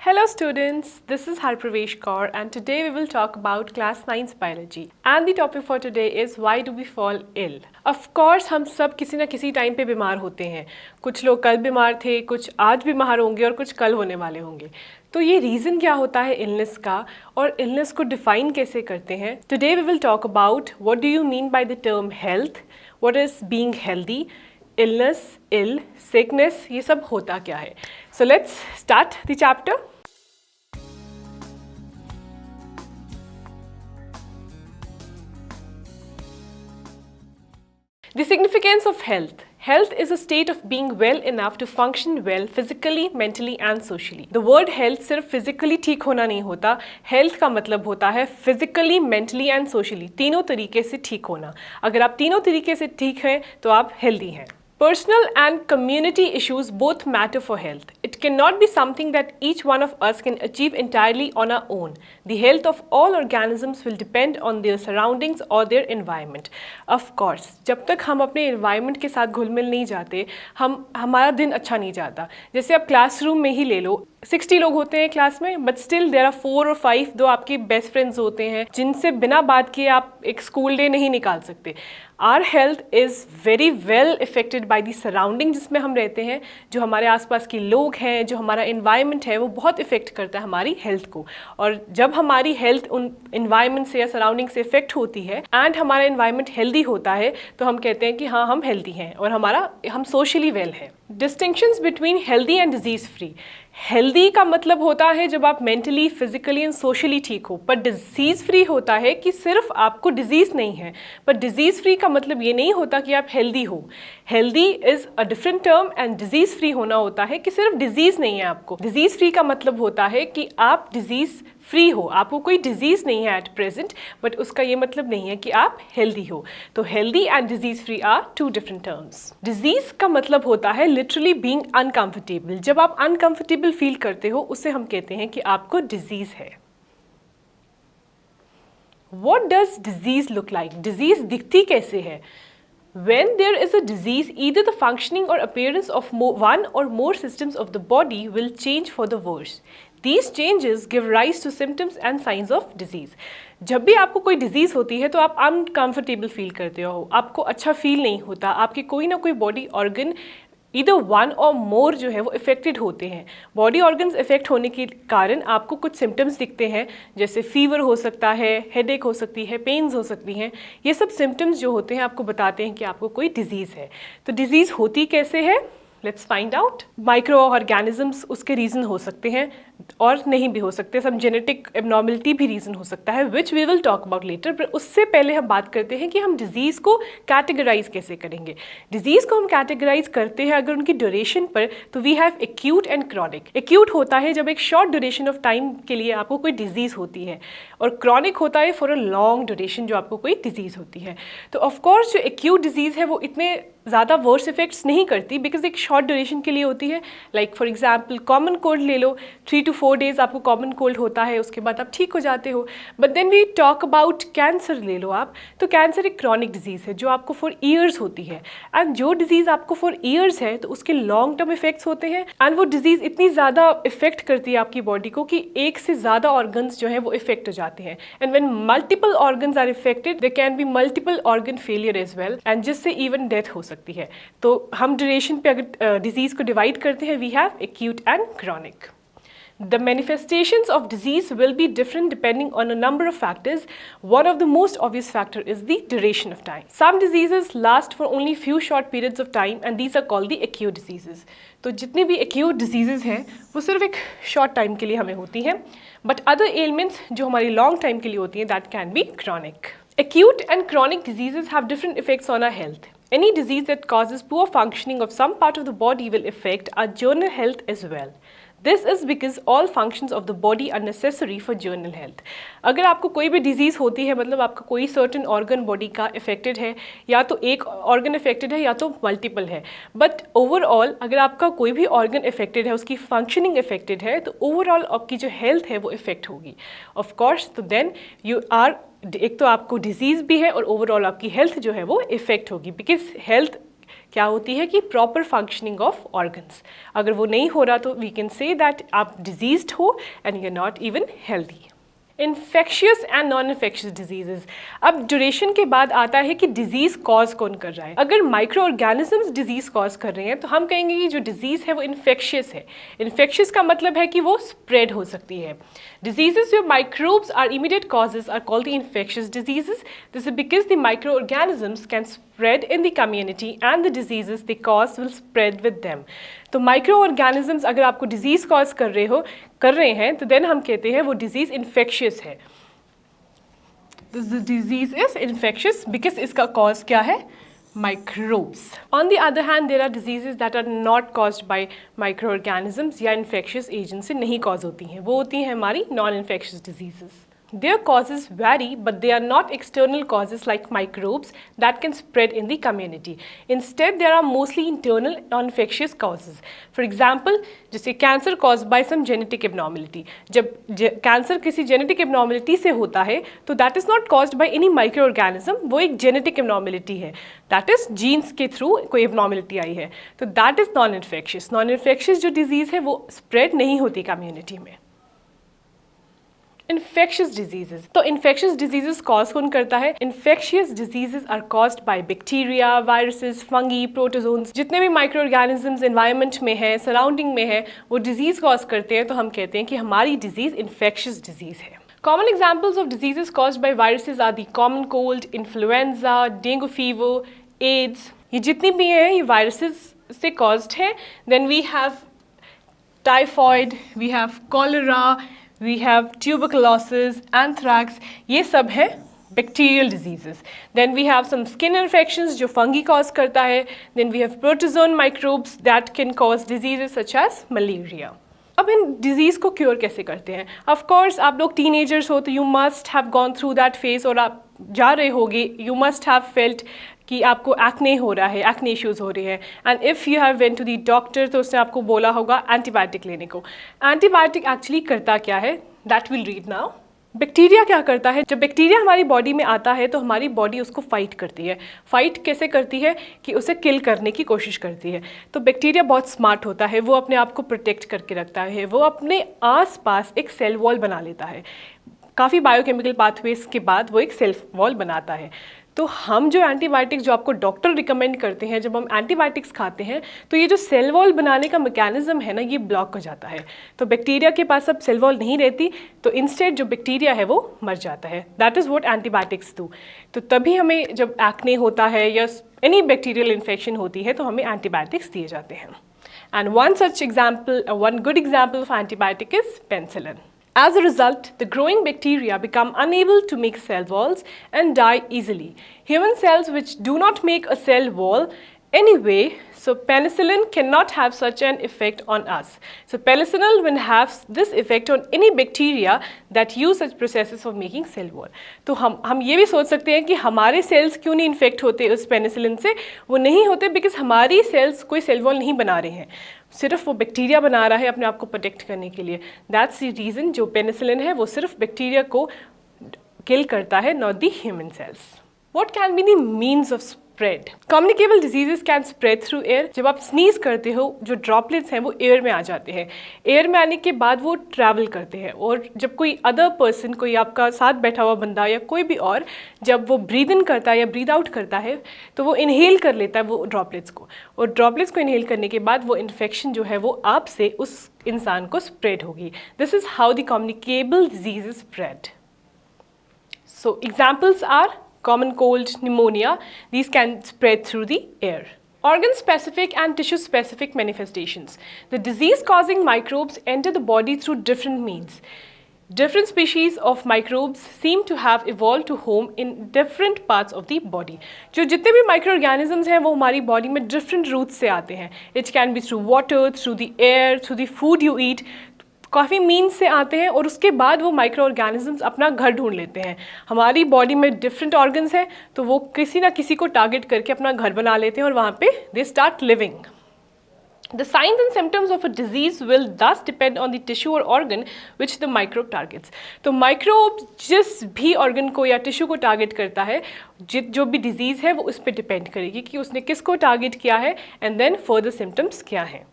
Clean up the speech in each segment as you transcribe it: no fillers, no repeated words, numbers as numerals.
Hello students, this is Harpravesh Kaur and today we will talk about class 9's biology and the topic for today is why do we fall ill? Of course हम सब किसी ना किसी time पे बीमार होते हैं। कुछ लोग कल बीमार थे, कुछ आज बीमार होंगे और कुछ कल होने वाले होंगे। तो ये रीज़न क्या होता है इलनेस का और इलनेस को डिफ़ाइन कैसे करते हैं? Today we will talk about what do you mean by the term health, what is being healthy, illness, ill, sickness, ये सब होता क्या है? So let's start the chapter. The significance of health. Health is a state of being well enough to function well physically, mentally and socially. The word health सिर्फ physically ठीक होना नहीं होता, health का मतलब होता है physically, mentally and socially, तीनों तरीके से ठीक होना। अगर आप तीनों तरीके से ठीक हैं तो आप healthy हैं। Personal and community issues both matter for health. It cannot be something that each one of us can achieve entirely on our own. The health of all organisms will depend on their surroundings or their environment. Of course, जब तक हम अपने environment के साथ घुल मिल नहीं जाते, हमारा दिन अच्छा नहीं जाता। जैसे आप क्लासरूम में ही ले लो, 60 लोग होते हैं क्लास में, बट स्टिल देयर आर 4 और 5 दो आपके बेस्ट फ्रेंड्स होते हैं जिनसे बिना बात किए आप एक स्कूल डे नहीं निकाल सकते। Our health is very well affected by the surrounding जिसमें हम रहते हैं, जो हमारे आसपास के लोग हैं, जो हमारा इन्वायरमेंट है, वो बहुत इफेक्ट करता है हमारी हेल्थ को। और जब हमारी हेल्थ उन इन्वायरमेंट से या सराउंडिंग से इफेक्ट होती है एंड हमारा इन्वायरमेंट हेल्दी होता है तो हम कहते हैं कि हाँ हम हेल्दी हैं और हम सोशली वेल हैं। Distinctions between healthy and disease free. Healthy का मतलब होता है जब आप मेंटली, फिजिकली एंड सोशली ठीक हो, पर डिजीज़ फ्री होता है कि सिर्फ आपको डिजीज़ नहीं है। पर डिजीज़ फ्री का मतलब ये नहीं होता कि आप हेल्दी हो। Healthy is a different term and disease free होना होता है कि सिर्फ डिजीज़ नहीं है आपको। डिजीज़ फ्री का मतलब होता है कि आप डिजीज़ फ्री हो, आपको कोई डिजीज़ नहीं है एट प्रेजेंट, बट उसका ये मतलब नहीं है कि आप हेल्दी हो। तो healthy and disease free are two different terms. Disease का मतलब होता है लिटरली बीइंग अनकंफर्टेबल। जब आप अनकंफर्टेबल फील करते हो उसे हम कहते हैं कि आपको डिजीज़ है। What does disease look like? Disease दिखती कैसे है? When there is a disease, either the functioning or appearance of one or more systems of the body will change for the worse. These changes give rise to symptoms and signs of disease. जब भी आपको कोई disease होती है तो आप uncomfortable feel करते हो, आपको अच्छा फील नहीं होता, आपके कोई ना कोई बॉडी ऑर्गन इधर वन और मोर जो है वो इफेक्टेड होते हैं। बॉडी ऑर्गन्स इफेक्ट होने के कारण आपको कुछ सिम्टम्स दिखते हैं, जैसे फीवर हो सकता है, हेडेक हो सकती है, पेन्स हो सकती हैं। ये सब सिम्टम्स जो होते हैं आपको बताते हैं कि आपको कोई डिजीज़ है। तो डिजीज़ होती कैसे है? Let's find out. Micro organisms उसके रीज़न हो सकते हैं और नहीं भी हो सकते, सब जेनेटिक एबनॉर्मलिटी भी रीज़न हो सकता है, which we will talk about later. पर उससे पहले हम बात करते हैं कि हम डिजीज़ को कैटेगराइज कैसे करेंगे। डिजीज़ को हम कैटेगराइज करते हैं अगर उनकी ड्यूरेशन पर, तो we have acute and chronic. Acute होता है जब एक शॉर्ट ड्यूरेशन ऑफ टाइम के लिए आपको कोई डिजीज़ होती है, और क्रॉनिक होता है फॉर अ लॉन्ग ड्यूरेशन जो आपको कोई डिजीज़ होती है। तो ऑफकोर्स जो एक्यूट डिजीज़ है वो इतने ज़्यादा वर्स इफेक्ट्स नहीं करती, बिकॉज एक शॉर्ट ड्यूरेशन के लिए होती है। Like for example common cold ले लो, 3 to 4 days आपको कॉमन कोल्ड होता है, उसके बाद आप ठीक हो जाते हो। But then we talk about cancer ले लो आप, तो कैंसर एक क्रॉनिक डिजीज़ है जो आपको फॉर ईयर्स होती है, एंड जो डिजीज़ आपको फॉर ईयर्स है तो उसके लॉन्ग टर्म इफेक्ट्स होते हैं, एंड वो डिजीज़ इतनी ज़्यादा इफेक्ट करती है आपकी बॉडी को कि एक से ज़्यादा ऑर्गन्स जो है वो इफेक्ट हो जाते हैं। And when multiple organs are affected there can be multiple organ failure as well, and जिससे इवन डेथ हो सकती है। तो हम ड्यूरेशन पे अगर डिजीज़ को डिवाइड करते हैं, we have acute and chronic. The manifestations of disease will be different depending on a number of factors. One of the most obvious factor is the duration of time. Some diseases last for only few short periods of time and these are called the acute diseases. तो जितनी भी acute diseases हैं वो सिर्फ एक short time के लिए हमें होती हैं, but other ailments जो हमारी long time के लिए होती हैं that can be chronic. Acute and chronic diseases have different effects on our health. Any disease that causes poor functioning of some part of the body will affect our general health as well. This is because all functions of the body are necessary for general health. अगर आपको कोई भी disease होती है, मतलब आपका कोई certain organ body का इफेक्टेड है, या तो एक ऑर्गन इफेक्टेड है या तो मल्टीपल है, बट ओवरऑल अगर आपका कोई भी ऑर्गन इफेक्टेड है, उसकी फंक्शनिंग इफेक्टेड है, तो ओवरऑल आपकी जो हेल्थ है वो इफेक्ट होगी ऑफ कोर्स। तो देन यू आर, एक तो आपको डिजीज़ भी है और ओवरऑल आपकी हेल्थ जो है वो इफेक्ट होगी, बिकॉज हेल्थ क्या होती है कि प्रॉपर फंक्शनिंग ऑफ ऑर्गन्स। अगर वो नहीं हो रहा तो वी कैन से दैट आप डिजीज्ड हो and you are not even healthy. Infectious and non infectious diseases. अब ड्यूरेशन के बाद आता है कि डिजीज़ कॉज कौन कर रहा है। अगर माइक्रो ऑर्गेनिजम्स डिजीज़ कॉज कर रहे हैं तो हम कहेंगे कि जो डिजीज़ है वो इन्फेक्शियस है। इन्फेक्शियस का मतलब है कि वो स्प्रेड हो सकती है। Diseases where microbes are immediate causes are called the infectious diseases. This is because the microorganisms can spread in the community and the diseases they cause will spread with them. तो microorganisms अगर आपको disease cause कर रहे हैं तो then हम कहते हैं वो disease infectious है। The disease is infectious because इसका cause क्या है? Microbes. On the other hand, there are diseases that are not caused by microorganisms या infectious agents से नहीं cause होती हैं, वो होती हैं हमारी non-infectious diseases. Their causes vary, but they are not external causes like microbes that can spread in the community. Instead, there are mostly internal non-infectious causes. For example, जैसे cancer caused by some genetic abnormality. जब cancer किसी genetic abnormality से होता है, तो that is not caused by any microorganism, वो एक genetic abnormality है. That is genes के through कोई abnormality आई है. तो that is non-infectious. Non-infectious जो disease है, वो spread नहीं होती community में. Infectious diseases. तो infectious diseases cause कौन करता है? Infectious diseases are caused by bacteria, viruses, fungi, protozoans. जितने भी microorganisms environment में है, surrounding में है, वो disease cause करते हैं, तो हम कहते हैं कि हमारी disease infectious disease है. Common examples of diseases caused by viruses are the common cold, influenza, dengue fever, AIDS. ये जितनी भी हैं ये viruses से caused है. Then we have typhoid, we have cholera, we have tuberculosis, anthrax, ये सब है bacterial diseases. Then we have some skin infections जो fungi cause करता है. Then we have protozoan microbes that can cause diseases such as malaria. अब इन disease को cure कैसे करते हैं? ऑफ कोर्स आप लोग टीनेजर्स हो तो you must have gone through that phase और आप जा रहे होगे, यू मस्ट हैव फेल्ट कि आपको एक्ने हो रहा है, एक्ने इश्यूज़ हो रहे हैं and if you have went to the doctor तो उसने आपको बोला होगा एंटीबायोटिक लेने को. एंटीबायोटिक एक्चुअली करता क्या है? That will read now. Bacteria क्या करता है? जब बैक्टीरिया हमारी बॉडी में आता है तो हमारी बॉडी उसको फाइट करती है. फाइट कैसे करती है? कि उसे किल करने की कोशिश करती है. तो बैक्टीरिया बहुत स्मार्ट होता है, वो अपने आप को प्रोटेक्ट करके रखता है, वो अपने आसपास एक सेल वॉल बना लेता है. काफ़ी बायोकेमिकल पाथवेज के बाद वो एक सेल वॉल बनाता है. तो हम जो एंटीबायोटिक्स जो आपको डॉक्टर रिकमेंड करते हैं, जब हम एंटीबायोटिक्स खाते हैं तो ये जो सेल वॉल बनाने का मैकेनिज्म है ना, ये ब्लॉक हो जाता है. तो बैक्टीरिया के पास अब सेल वॉल नहीं रहती, तो इंस्टेड जो बैक्टीरिया है वो मर जाता है. That is what antibiotics do. तो तभी हमें जब एक्ने होता है या एनी बैक्टीरियल इन्फेक्शन होती है तो हमें एंटीबायोटिक्स दिए जाते हैं. And one such example, one good example of antibiotic is penicillin. As a result, the growing bacteria become unable to make cell walls and die easily. Human cells which do not make a cell wall anyway, so penicillin cannot have such an effect on us. So penicillin will have this effect on any bacteria that use such processes of making cell wall. तो हम ये भी सोच सकते हैं कि हमारे cells क्यों नहीं इन्फेक्ट होते उस पेनिसिलिन से? वो नहीं होते बिकॉज हमारी cells कोई cell wall नहीं बना रहे हैं, सिर्फ वो बैक्टीरिया बना रहा है अपने आप को प्रोटेक्ट करने के लिए. दैट्स द रीज़न जो पेनिसिलिन है वो सिर्फ बैक्टीरिया को किल करता है, not the human cells. What can be the means of spread? Communicable diseases can spread through air. जब आप स्नीज करते हो जो ड्रॉपलेट्स हैं वो एयर में आ जाते हैं. एयर में आने के बाद वो ट्रैवल करते हैं और जब कोई अदर पर्सन, कोई आपका साथ बैठा हुआ बंदा या कोई भी और, जब वो ब्रीद इन करता है या ब्रीद आउट करता है तो वो इनहेल कर लेता है वो ड्रॉपलेट्स को, और ड्रॉपलेट्स को इनहेल करने के बाद वो इन्फेक्शन जो है वो आपसे उस इंसान को स्प्रेड होगी. This is how the communicable diseases spread. So examples are common cold, pneumonia. These can spread through the air. Organ-specific and tissue-specific manifestations. The disease-causing microbes enter the body through different means. Different species of microbes seem to have evolved to home in different parts of the body. जो जितने भी microorganisms हैं वो हमारी body में different routes से आते हैं. It can be through water, through the air, through the food you eat. काफ़ी मीन्स से आते हैं और उसके बाद वो माइक्रो ऑर्गेनिजम्स अपना घर ढूंढ लेते हैं. हमारी बॉडी में डिफरेंट ऑर्गन्स हैं तो वो किसी ना किसी को टारगेट करके अपना घर बना लेते हैं और वहाँ पे they start living. The signs and symptoms of a disease will thus depend on the tissue or organ which the microbe targets. तो माइक्रोब जिस भी ऑर्गन को या टिश्यू को टारगेट करता है, जो भी डिजीज़ है वो उस पर डिपेंड करेगी कि उसने किसको टारगेट किया है एंड देन फर्दर सिम्टम्स क्या हैं.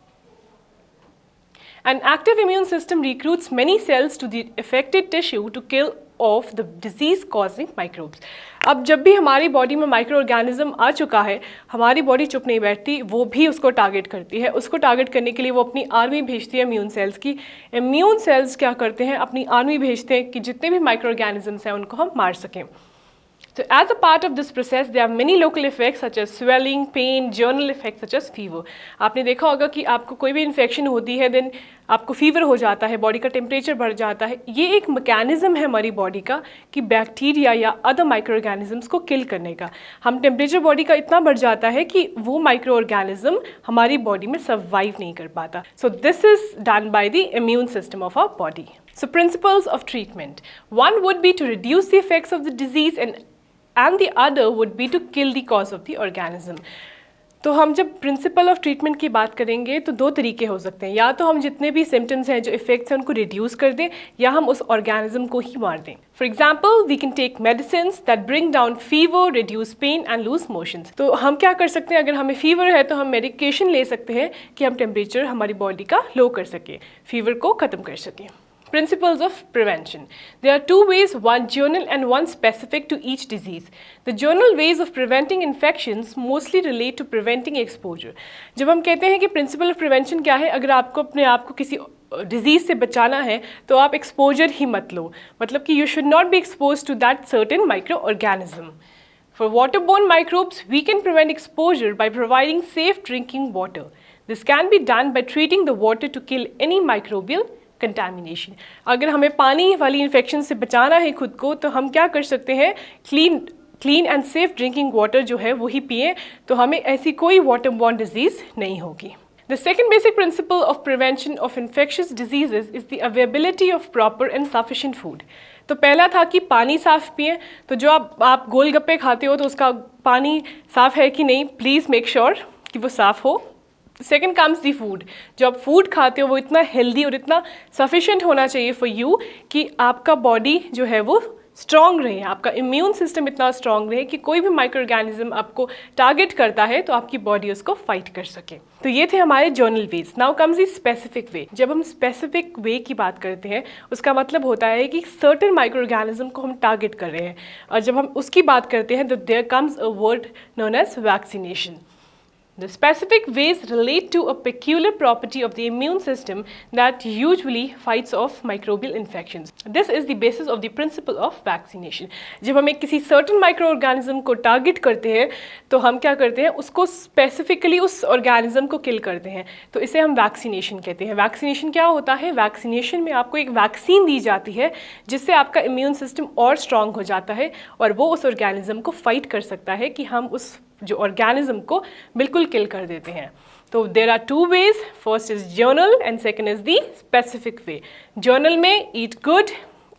An active immune system recruits many cells to the affected tissue to kill off the disease causing microbes. अब जब भी हमारी बॉडी में माइक्रो ऑर्गेनिज्म आ चुका है, हमारी बॉडी चुप नहीं बैठती, वो भी उसको टारगेट करती है. उसको टारगेट करने के लिए वो अपनी आर्मी भेजती है इम्यून सेल्स की. इम्यून सेल्स क्या करते हैं, अपनी आर्मी भेजते हैं कि जितने भी माइक्रो ऑर्गेनिजम्स हैं उनको हम मार सकें. So as a part of this process, there are many local effects such as swelling, pain, general effects such as fever. आपने देखा होगा कि आपको कोई भी इन्फेक्शन होती है देन आपको फीवर हो जाता है, बॉडी का टेम्परेचर बढ़ जाता है. ये एक मैकेनिज्म है हमारी बॉडी का कि बैक्टीरिया या अदर माइक्रो ऑर्गेनिजम्स को किल करने का. हम टेम्परेचर बॉडी का इतना बढ़ जाता है कि वो माइक्रो ऑर्गेनिज्म हमारी बॉडी में सर्वाइव नहीं कर पाता. So this is done by the immune system of our body. So principles of treatment. One would be to reduce the effects of the disease and the other would be to kill the cause of the organism. तो हम जब principle of treatment की बात करेंगे तो दो तरीके हो सकते हैं. या तो हम जितने भी सिम्टम्स हैं, जो इफेक्ट्स हैं, उनको रिड्यूस कर दें या हम उस ऑर्गेनिज्म को ही मार दें. For example we can take medicine that bring down fever, reduce pain and loose motions. तो हम क्या कर सकते हैं, अगर हमें फीवर है तो हम मेडिकेशन ले सकते हैं कि हम टेम्परेचर हमारी बॉडी का लो कर सकें, फीवर को ख़त्म कर सकें. Principles of prevention. There are two ways, one general and one specific to each disease. The general ways of preventing infections mostly relate to preventing exposure. जब हम कहते हैं कि principle of prevention क्या है, अगर आपको अपने आप को किसी डिजीज़ से बचाना है तो आप एक्सपोजर ही मत लो. मतलब कि you should not be exposed to that certain microorganism. For waterborne microbes, we can prevent exposure by providing safe drinking water. This can be done by treating the water to kill any microbial contamination. अगर हमें पानी वाली infection से बचाना है खुद को तो हम क्या कर सकते हैं, clean and safe drinking water जो है वही पिए, तो हमें ऐसी कोई वाटरबॉर्न डिजीज़ नहीं होगी. The second basic principle of prevention of infectious diseases is the availability of proper and sufficient food. तो पहला था कि पानी साफ़ पिए. तो जो आप गोलगप्पे खाते हो तो उसका पानी साफ़ है कि नहीं, प्लीज़ मेक श्योर कि वो साफ़ हो. Second comes the food. जो आप फूड खाते हो वो इतना हेल्दी और इतना सफिशेंट होना चाहिए फॉर यू कि आपका बॉडी जो है वो स्ट्रॉन्ग रहे, आपका इम्यून सिस्टम इतना स्ट्रॉन्ग रहे कि कोई भी माइक्रो ऑर्गेनिज्म आपको टारगेट करता है तो आपकी बॉडी उसको फाइट कर सके. तो ये थे हमारे general ways. Now comes the specific way. जब हम स्पेसिफिक वे की बात करते हैं उसका मतलब होता है कि सर्टेन माइक्रो ऑर्गेनिज्म को हम टारगेट कर रहे हैं, और जब हम उसकी बात करते हैं तो there comes a word known as vaccination. The specific ways relate to a peculiar property of the immune system that usually fights off microbial infections. This is the basis of the principle of vaccination. जब हम एक किसी certain microorganism को target करते हैं तो हम क्या करते हैं, उसको specifically उस organism को kill करते हैं, तो इसे हम vaccination कहते हैं. Vaccination क्या होता है? Vaccination में आपको एक वैक्सीन दी जाती है जिससे आपका immune system और strong हो जाता है और वो उस organism को fight कर सकता है कि हम उस जो ऑर्गेनिज्म को बिल्कुल किल कर देते हैं. तो there are two ways. First is general and second is the specific way. General में ईट गुड,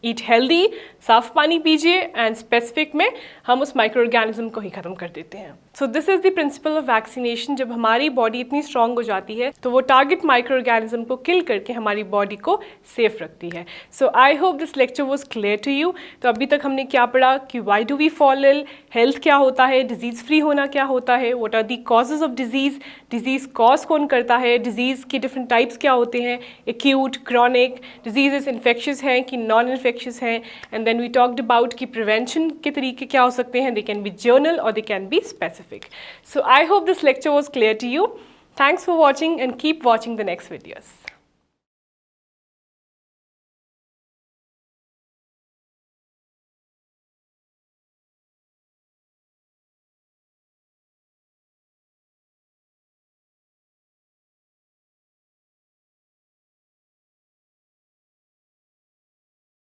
ईट हेल्दी, साफ पानी पीजिए, एंड स्पेसिफिक में हम उस माइक्रो ऑर्गेनिज्म को ही ख़त्म कर देते हैं. So this is the principle of vaccination. जब हमारी बॉडी इतनी स्ट्रॉन्ग हो जाती है तो वो टारगेट माइक्रो ऑर्गेनिज्म को किल करके हमारी बॉडी को सेफ रखती है. So I hope this lecture was clear to you. तो अभी तक हमने क्या पढ़ा कि why do we fall ill, health क्या होता है, डिजीज़ फ्री होना क्या होता है, what are the causes of disease, disease cause कौन करता है, डिजीज़ के डिफरेंट टाइप्स क्या होते हैं, एक्यूट, क्रॉनिक, डिजीज़ इन्फेक्शियस हैं कि नॉन इन्फेक्शियस हैं, and then we talked about कि प्रिवेंशन के तरीके क्या हो सकते हैं. दे कैन बी जर्नल और they can be specific. So I hope this lecture was clear to you. Thanks for watching and keep watching the next videos.